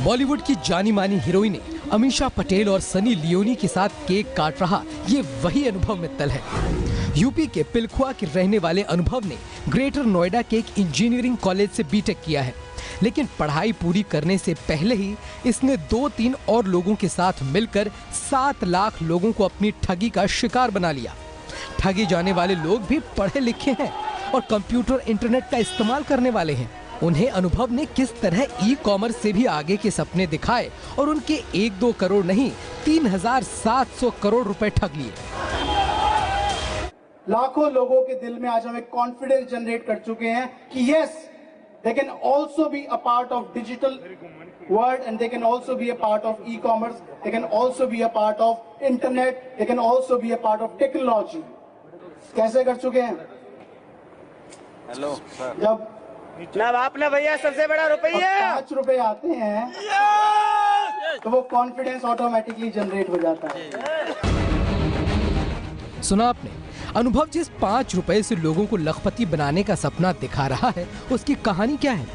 बॉलीवुड की जानी मानी हीरोइन अमीषा पटेल और सनी लियोनी के साथ केक काट रहा ये वही अनुभव मित्तल है। यूपी के पिलखुआ के रहने वाले अनुभव ने ग्रेटर नोएडा के एक इंजीनियरिंग कॉलेज से बीटेक किया है, लेकिन पढ़ाई पूरी करने से पहले ही इसने 2-3 और लोगों के साथ मिलकर 7 लाख लोगों को अपनी ठगी का शिकार बना लिया। ठगी जाने वाले लोग भी पढ़े लिखे हैं और कंप्यूटर इंटरनेट का इस्तेमाल करने वाले हैं। उन्हें अनुभव ने किस तरह ई कॉमर्स से भी आगे के सपने दिखाए और उनके 1-2 करोड़ नहीं 3,700 करोड़ रुपए ठग लिए। लाखों लोगों के दिल में आज हम एक कॉन्फिडेंस जनरेट कर चुके हैं कि yes, they can also be a part of digital world and they can also be a part of e-commerce, they can also be a part of internet, they can also be a part of technology। कैसे कर चुके हैं? Hello sir. जब आपने भैया सबसे बड़ा रुपया 5 रुपए आते हैं तो वो कॉन्फिडेंस ऑटोमेटिकली जनरेट हो जाता है। सुना आपने, अनुभव जिस 5 रुपए से लोगों को लखपति बनाने का सपना दिखा रहा है उसकी कहानी क्या है?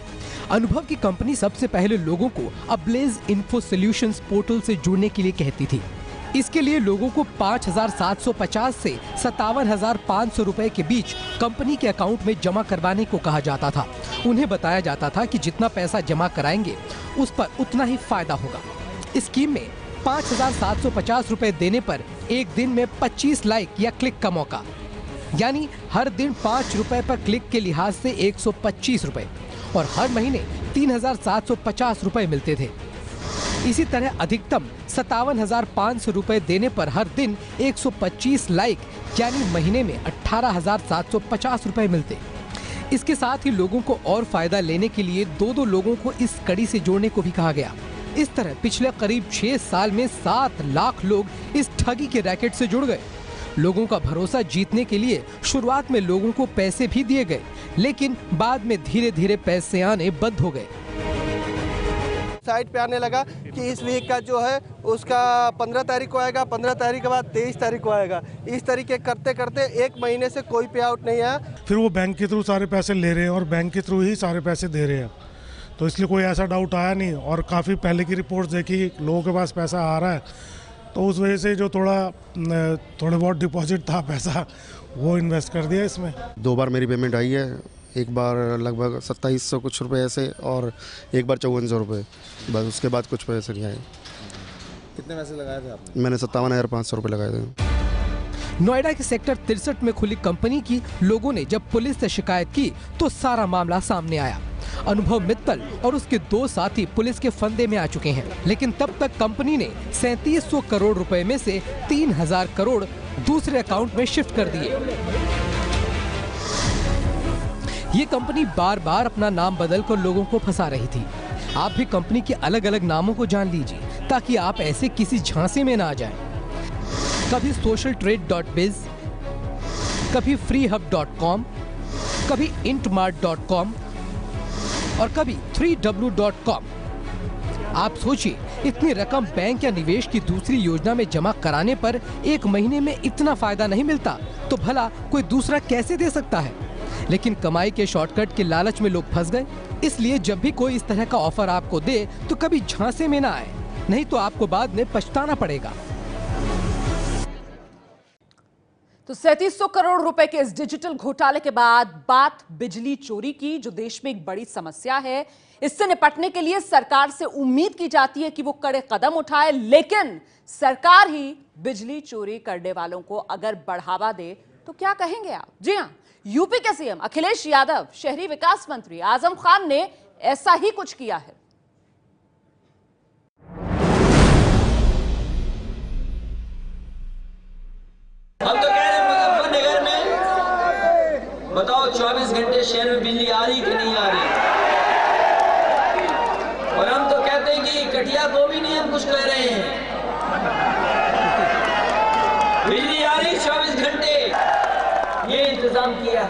अनुभव की कंपनी सबसे पहले लोगों को अब्लेज इन्फो सॉल्यूशंस पोर्टल से जुड़ने के लिए कहती थी। इसके लिए लोगों को 5,750 से 57,500 रुपए के बीच कंपनी के अकाउंट में जमा करवाने को कहा जाता था। उन्हें बताया जाता था कि जितना पैसा जमा कराएंगे उस पर उतना ही फायदा होगा। इस स्कीम में 5,750 रुपए देने पर एक दिन में 25 लाइक या क्लिक का मौका, यानी हर दिन 5 रुपए पर क्लिक के लिहाज से 125 रुपए और हर महीने 3,750 रुपए मिलते थे। इसी तरह अधिकतम 57,500 रुपए देने पर हर दिन 125 लाइक यानी महीने में 18,750 रुपए मिलते। इसके साथ ही लोगों को और फायदा लेने के लिए 2-2 लोगों को इस कड़ी से जोड़ने को भी कहा गया। इस तरह पिछले करीब 6 साल में 7 लाख लोग इस ठगी के रैकेट से जुड़ गए। लोगों का भरोसा जीतने के लिए शुरुआत में लोगों को पैसे भी दिए गए, लेकिन बाद में धीरे धीरे पैसे आने बंद हो गए। साइट पे आने लगा कि इस वीक का जो है उसका 15 तारीख को आएगा, 15 तारीख के बाद 23 तारीख को आएगा। इस तरीके करते करते 1 महीने से कोई पे आउट नहीं आया। फिर वो बैंक के थ्रू सारे पैसे ले रहे हैं और बैंक के थ्रू ही सारे पैसे दे रहे हैं, तो इसलिए कोई ऐसा डाउट आया नहीं। और काफ़ी पहले की रिपोर्ट देखी, लोगों के पास पैसा आ रहा है, तो उस वजह से जो थोड़े बहुत डिपॉजिट था पैसा वो इन्वेस्ट कर दिया इसमें। 2 बार मेरी पेमेंट आई है, एक बार लगभग 2700 कुछ रुपए ऐसे और एक बार 5400 रुपये, बस उसके बाद कुछ पैसे नहीं आए। कितने पैसे लगाए थे आपने? मैंने 57,500 रुपये लगाए थे। नोएडा के सेक्टर 63 में खुली कंपनी की लोगों ने जब पुलिस से शिकायत की तो सारा मामला सामने आया। अनुभव मित्तल और उसके 2 साथी पुलिस के फंदे में आ चुके हैं, लेकिन तब तक कंपनी ने 3700 करोड़ रुपए में से 3,000 करोड़ दूसरे अकाउंट में शिफ्ट कर दिए। ये कंपनी बार बार अपना नाम बदलकर लोगों को फंसा रही थी। आप भी कंपनी के अलग अलग नामों को जान लीजिए ताकि आप ऐसे किसी झांसे में ना आ जाएं। कभी socialtrade.biz, कभी freehub.com, कभी intmart.com और कभी 3w.com। आप सोचिए, इतनी रकम बैंक या निवेश की दूसरी योजना में जमा कराने पर 1 महीने में इतना फायदा नहीं मिलता तो भला कोई दूसरा कैसे दे सकता है? लेकिन कमाई के शॉर्टकट के लालच में लोग फंस गए। इसलिए जब भी कोई इस तरह का ऑफर आपको दे तो कभी झांसे में ना आए, नहीं तो आपको बाद में पछताना पड़ेगा। तो 3700 करोड़ रुपए के इस डिजिटल घोटाले के बाद बात बिजली चोरी की, जो देश में एक बड़ी समस्या है। इससे निपटने के लिए सरकार से उम्मीद की जाती है कि वो कड़े कदम उठाए, लेकिन सरकार ही बिजली चोरी करने वालों को अगर बढ़ावा दे तो क्या कहेंगे आप? जी हां, यूपी के सीएम अखिलेश यादव, शहरी विकास मंत्री आजम खान ने ऐसा ही कुछ किया है। हम तो कह रहे हैं मुजफ्फरनगर में बताओ 24 घंटे शहर में बिजली आ रही कि नहीं आ रही, और हम तो कहते हैं कि कटिया को भी नहीं हम कुछ कह रहे हैं, बिजली आ रही 24 घंटे, ये इंतजाम किया।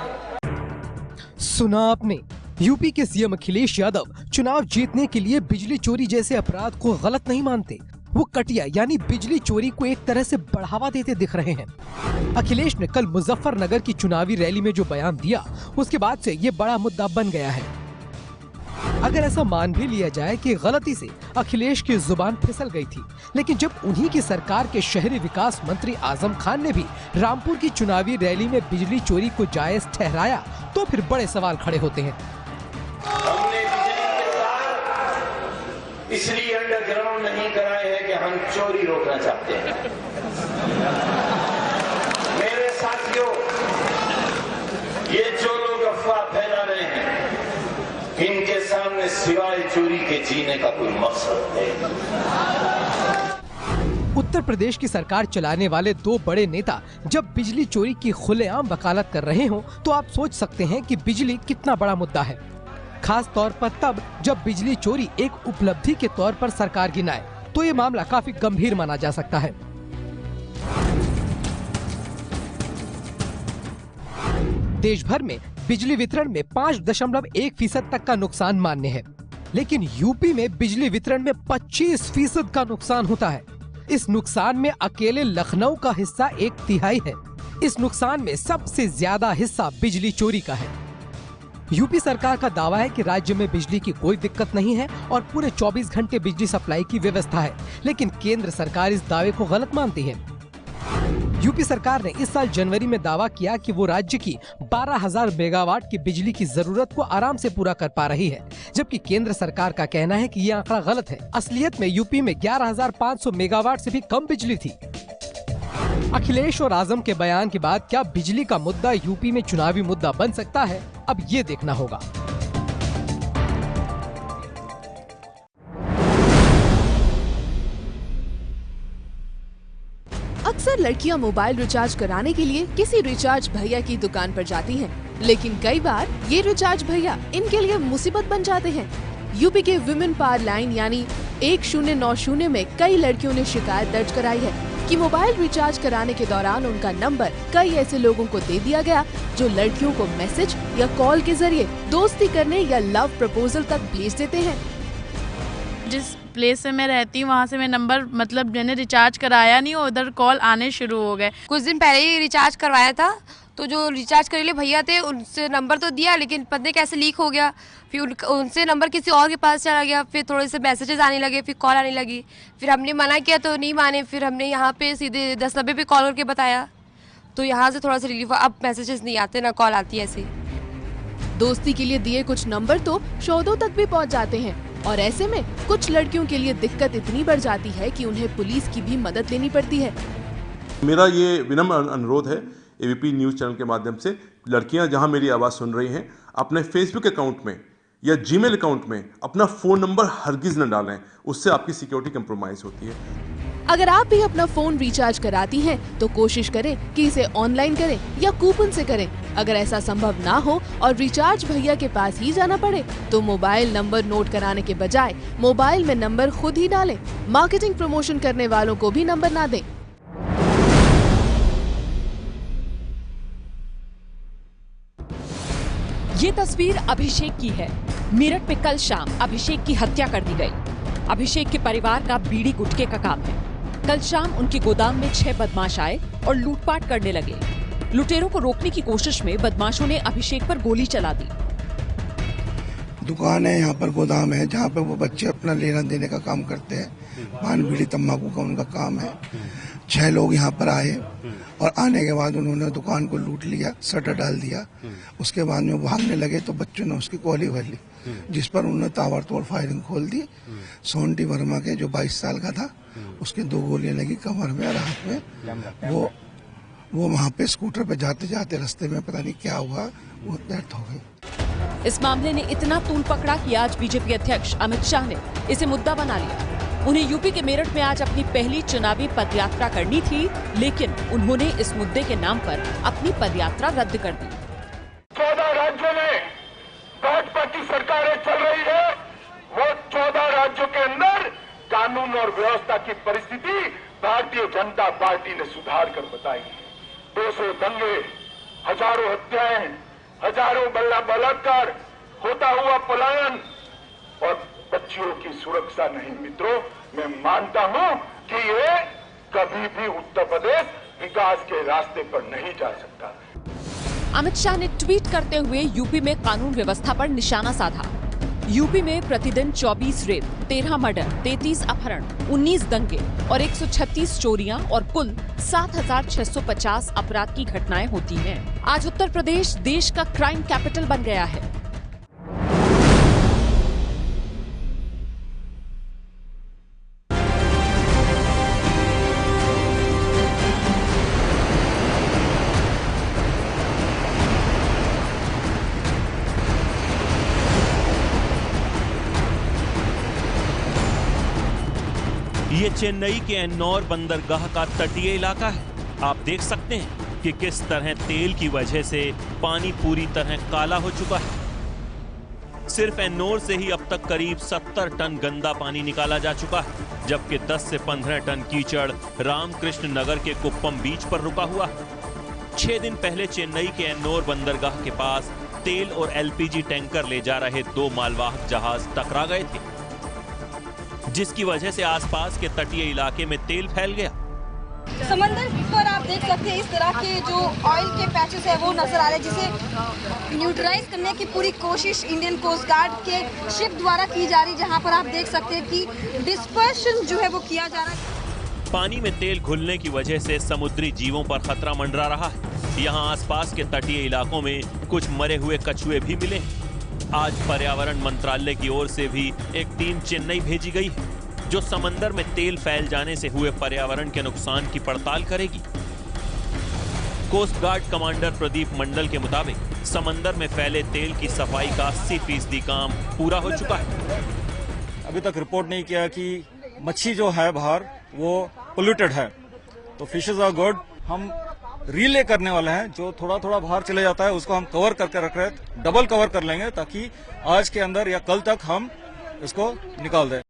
सुना आपने, यूपी के सीएम अखिलेश यादव चुनाव जीतने के लिए बिजली चोरी जैसे अपराध को गलत नहीं मानते। वो कटिया यानी बिजली चोरी को एक तरह से बढ़ावा देते दिख रहे हैं। अखिलेश ने कल मुजफ्फरनगर की चुनावी रैली में जो बयान दिया, उसके बाद से ये बड़ा मुद्दा बन गया है। अगर ऐसा मान भी लिया जाए कि गलती से अखिलेश की जुबान फिसल गई थी, लेकिन जब उन्हीं की सरकार के शहरी विकास मंत्री आजम खान ने भी रामपुर की चुनावी रैली में बिजली चोरी को जायज ठहराया, तो फिर बड़े सवाल खड़े होते हैं। हमने बिजली के तार इसलिए अंडरग्राउंड नहीं कराए हैं कि हम चोरी रोकना चाहते हैं। मेरे साथियों, ये जो लोग अफवाह फैला रहे हैं, इनके सामने सिवाय चोरी के जीने का कोई मकसद नहीं। उत्तर प्रदेश की सरकार चलाने वाले दो बड़े नेता जब बिजली चोरी की खुलेआम वकालत कर रहे हों, तो आप सोच सकते हैं कि बिजली कितना बड़ा मुद्दा है, खास तौर पर तब जब बिजली चोरी एक उपलब्धि के तौर पर सरकार गिनाए, तो ये मामला काफी गंभीर माना जा सकता है। देश भर में बिजली वितरण में 5.1% तक का नुकसान मान्य है, लेकिन यूपी में बिजली वितरण में 25% का नुकसान होता है। इस नुकसान में अकेले लखनऊ का हिस्सा 1/3 है। इस नुकसान में सबसे ज्यादा हिस्सा बिजली चोरी का है। यूपी सरकार का दावा है कि राज्य में बिजली की कोई दिक्कत नहीं है और पूरे 24 घंटे बिजली सप्लाई की व्यवस्था है, लेकिन केंद्र सरकार इस दावे को गलत मानती है। यूपी सरकार ने इस साल जनवरी में दावा किया कि वो राज्य की 12,000 मेगावाट की बिजली की जरूरत को आराम से पूरा कर पा रही है, जबकि केंद्र सरकार का कहना है कि ये आंकड़ा गलत है। असलियत में यूपी में 11,500 मेगावाट से भी कम बिजली थी। अखिलेश और आजम के बयान के बाद क्या बिजली का मुद्दा यूपी में चुनावी मुद्दा बन सकता है, अब ये देखना होगा। अक्सर लड़कियां मोबाइल रिचार्ज कराने के लिए किसी रिचार्ज भैया की दुकान पर जाती हैं, लेकिन कई बार ये रिचार्ज भैया इनके लिए मुसीबत बन जाते हैं। यूपी के विमेन पावर लाइन यानी 1090 में कई लड़कियों ने शिकायत दर्ज कराई है कि मोबाइल रिचार्ज कराने के दौरान उनका नंबर कई ऐसे लोगों को दे दिया गया जो लड़कियों को मैसेज या कॉल के जरिए दोस्ती करने या लव प्रपोजल तक भेज देते हैं। जिस प्लेस से मैं रहती हूँ वहाँ से मैं नंबर मतलब मैंने रिचार्ज कराया नहीं और उधर कॉल आने शुरू हो गए। कुछ दिन पहले ही रिचार्ज करवाया था, तो जो रिचार्ज करे भैया थे उनसे नंबर तो दिया, लेकिन पता नहीं कैसे लीक हो गया। फिर उनसे नंबर किसी और के पास चला गया, फिर थोड़े से मैसेजेस आने लगे, फिर कॉल आने लगी। फिर हमने मना किया तो नहीं माने, फिर हमने यहाँ पे सीधे 1090 पे कॉल करके बताया, तो यहाँ से थोड़ा सा रिलीफ। अब मैसेजेस नहीं आते, ना कॉल आती है। ऐसे दोस्ती के लिए दिए कुछ नंबर तो शोधों तक भी पहुँच जाते हैं, और ऐसे में कुछ लड़कियों के लिए दिक्कत इतनी बढ़ जाती है कि उन्हें पुलिस की भी मदद लेनी पड़ती है। मेरा ये विनम्र अनुरोध है एबीपी न्यूज़ चैनल के माध्यम से, लड़कियां जहां मेरी आवाज़ सुन रही हैं, अपने फेसबुक अकाउंट में या जीमेल अकाउंट में अपना फ़ोन नंबर हरगिज़ न डालें, उससे आपकी सिक्योरिटी कंप्रोमाइज़ होती है। अगर आप भी अपना फोन रिचार्ज कराती हैं तो कोशिश करें कि इसे ऑनलाइन करें या कूपन से करें। अगर ऐसा संभव ना हो और रिचार्ज भैया के पास ही जाना पड़े तो मोबाइल नंबर नोट कराने के बजाय मोबाइल में नंबर खुद ही डालें। मार्केटिंग प्रमोशन करने वालों को भी नंबर ना दें। ये तस्वीर अभिषेक की है। मेरठ में कल शाम अभिषेक की हत्या कर दी गई। अभिषेक के परिवार का बीड़ी गुटखे का काम है। कल शाम उनके गोदाम में 6 बदमाश आए और लूटपाट करने लगे। लुटेरों को रोकने की कोशिश में बदमाशों ने अभिषेक पर गोली चला दी। दुकान है, यहाँ पर गोदाम है जहाँ पर वो बच्चे अपना लेना देने का काम करते हैं। पान बीड़ी तंबाकू का उनका काम है। 6 लोग यहाँ पर आए और आने के बाद उन्होंने दुकान को लूट लिया, शटर डाल दिया। उसके बाद में भागने लगे तो बच्चों ने उसकी गोली भर ली, जिस पर उन्होंने ताबड़तोड़ फायरिंग खोल दी। सोनटी वर्मा के जो 22 साल का था, उसके 2 गोलियां लगी कमर में और हाथ में। वो वहाँ पे स्कूटर पे जाते जाते रास्ते में पता नहीं क्या हुआ, वो डेथ हो गई। इस मामले ने इतना तूल पकड़ा कि आज बीजेपी अध्यक्ष अमित शाह ने इसे मुद्दा बना लिया। उन्हें यूपी के मेरठ में आज अपनी पहली चुनावी पदयात्रा करनी थी, लेकिन उन्होंने इस मुद्दे के नाम पर अपनी पदयात्रा रद्द कर दी। 14 राज्यों में भाजपा की सरकारें चल रही है। वो 14 राज्यों के अंदर कानून और व्यवस्था की परिस्थिति भारतीय जनता पार्टी ने सुधार कर बताई। 200 दंगे, हजारों हत्याएं, हजारों बलात्कार, होता हुआ पलायन और बच्चियों की सुरक्षा नहीं। मित्रों, मैं मानता हूं कि ये कभी भी उत्तर प्रदेश विकास के रास्ते पर नहीं जा सकता। अमित शाह ने ट्वीट करते हुए यूपी में कानून व्यवस्था पर निशाना साधा। यूपी में प्रतिदिन 24 रेप, 13 मर्डर, 33 अपहरण, 19 दंगे और 136 चोरियां और कुल 7,650 अपराध की घटनाएं होती हैं। आज उत्तर प्रदेश देश का क्राइम कैपिटल बन गया है। ये चेन्नई के एन्नौर बंदरगाह का तटीय इलाका है। आप देख सकते हैं कि किस तरह तेल की वजह से पानी पूरी तरह काला हो चुका है। सिर्फ एन्नौर से ही अब तक करीब 70 टन गंदा पानी निकाला जा चुका है, जबकि 10 से 15 टन कीचड़ रामकृष्ण नगर के कुप्पम बीच पर रुका हुआ है। 6 दिन पहले चेन्नई के एन्नौर बंदरगाह के पास तेल और एलपीजी टैंकर ले जा रहे 2 मालवाहक जहाज टकरा गए थे, जिसकी वजह से आसपास के तटीय इलाके में तेल फैल गया। समंदर पर आप देख सकते हैं इस तरह के जो ऑयल के पैचेस है वो नजर आ रहे हैं, जिसे न्यूट्रलाइज करने की पूरी कोशिश इंडियन कोस्ट गार्ड के शिप द्वारा की जा रही है, जहां पर आप देख सकते हैं कि डिस्पर्शन जो है वो किया जा रहा है। पानी में तेल घुलने की वजह से समुद्री जीवों पर खतरा मंडरा रहा है। यहाँ आसपास के तटीय इलाकों में कुछ मरे हुए कछुए भी मिले। आज पर्यावरण मंत्रालय की ओर से भी एक टीम चेन्नई भेजी गई है, जो समंदर में तेल फैल जाने से हुए पर्यावरण के नुकसान की पड़ताल करेगी। कोस्ट गार्ड कमांडर प्रदीप मंडल के मुताबिक समंदर में फैले तेल की सफाई का 80% काम पूरा हो चुका है। अभी तक रिपोर्ट नहीं किया कि मच्छी जो है बाहर वो पोल्यूटेड है, तो फिशेज आर गुड। हम रिले करने वाले हैं, जो थोड़ा थोड़ा बाहर चले जाता है उसको हम कवर करके रख रहे हैं, डबल कवर कर लेंगे ताकि आज के अंदर या कल तक हम इसको निकाल दें।